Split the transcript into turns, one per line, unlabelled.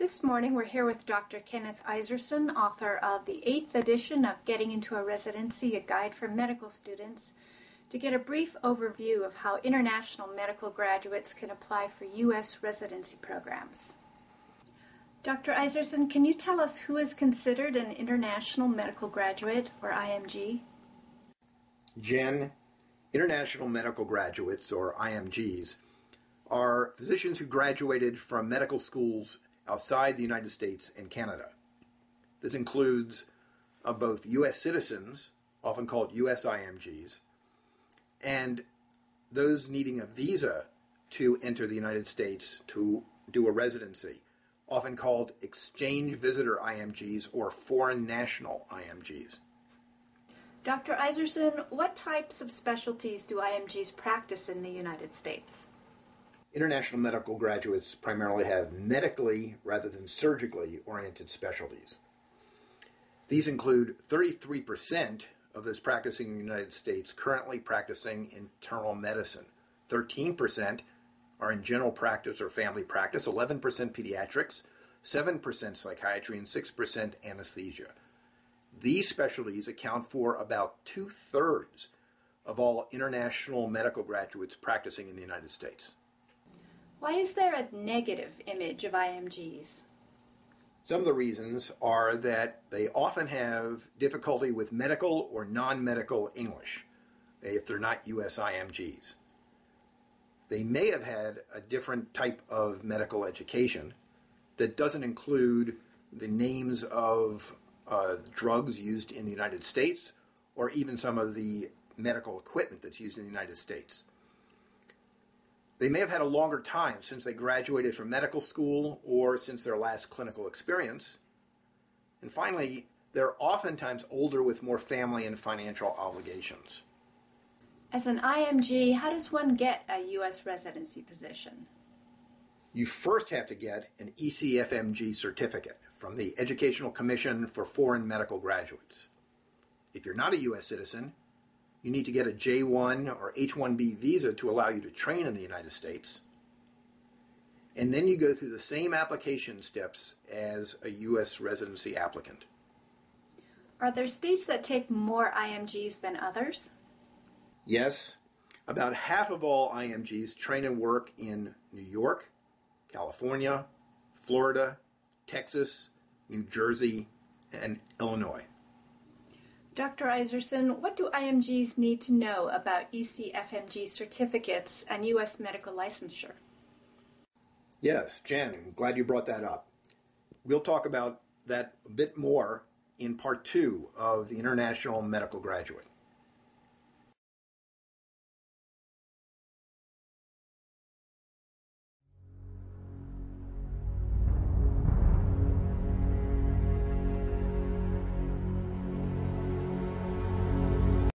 This morning we're here with Dr. Kenneth Iserson, author of the 8th edition of Getting into a Residency, a guide for medical students, to get a brief overview of how international medical graduates can apply for U.S. residency programs. Dr. Iserson, can you tell us who is considered an international medical graduate, or IMG?
Jen, international medical graduates, or IMGs, are physicians who graduated from medical schools outside the United States and Canada. This includes both U.S. citizens, often called U.S. IMGs, and those needing a visa to enter the United States to do a residency, often called exchange visitor IMGs or foreign national IMGs.
Dr. Iserson, what types of specialties do IMGs practice in the United States?
International medical graduates primarily have medically rather than surgically oriented specialties. These include 33% of those practicing in the United States currently practicing internal medicine. 13% are in general practice or family practice, 11% pediatrics, 7% psychiatry, and 6% anesthesia. These specialties account for about 2/3 of all international medical graduates practicing in the United States.
Why is there a negative image of IMGs?
Some of the reasons are that they often have difficulty with medical or non-medical English if they're not U.S. IMGs. They may have had a different type of medical education that doesn't include the names of drugs used in the United States or even some of the medical equipment that's used in the United States. They may have had a longer time since they graduated from medical school or since their last clinical experience. And finally, they're oftentimes older with more family and financial obligations.
As an IMG, how does one get a U.S. residency position?
You first have to get an ECFMG certificate from the Educational Commission for Foreign Medical Graduates. If you're not a U.S. citizen, you need to get a J-1 or H-1B visa to allow you to train in the United States. And then you go through the same application steps as a U.S. residency applicant.
Are there states that take more IMGs than others?
Yes. About half of all IMGs train and work in New York, California, Florida, Texas, New Jersey, and Illinois.
Dr. Iserson, what do IMGs need to know about ECFMG certificates and U.S. medical licensure?
Yes, Jen, I'm glad you brought that up. We'll talk about that a bit more in part 2 of the International Medical Graduate.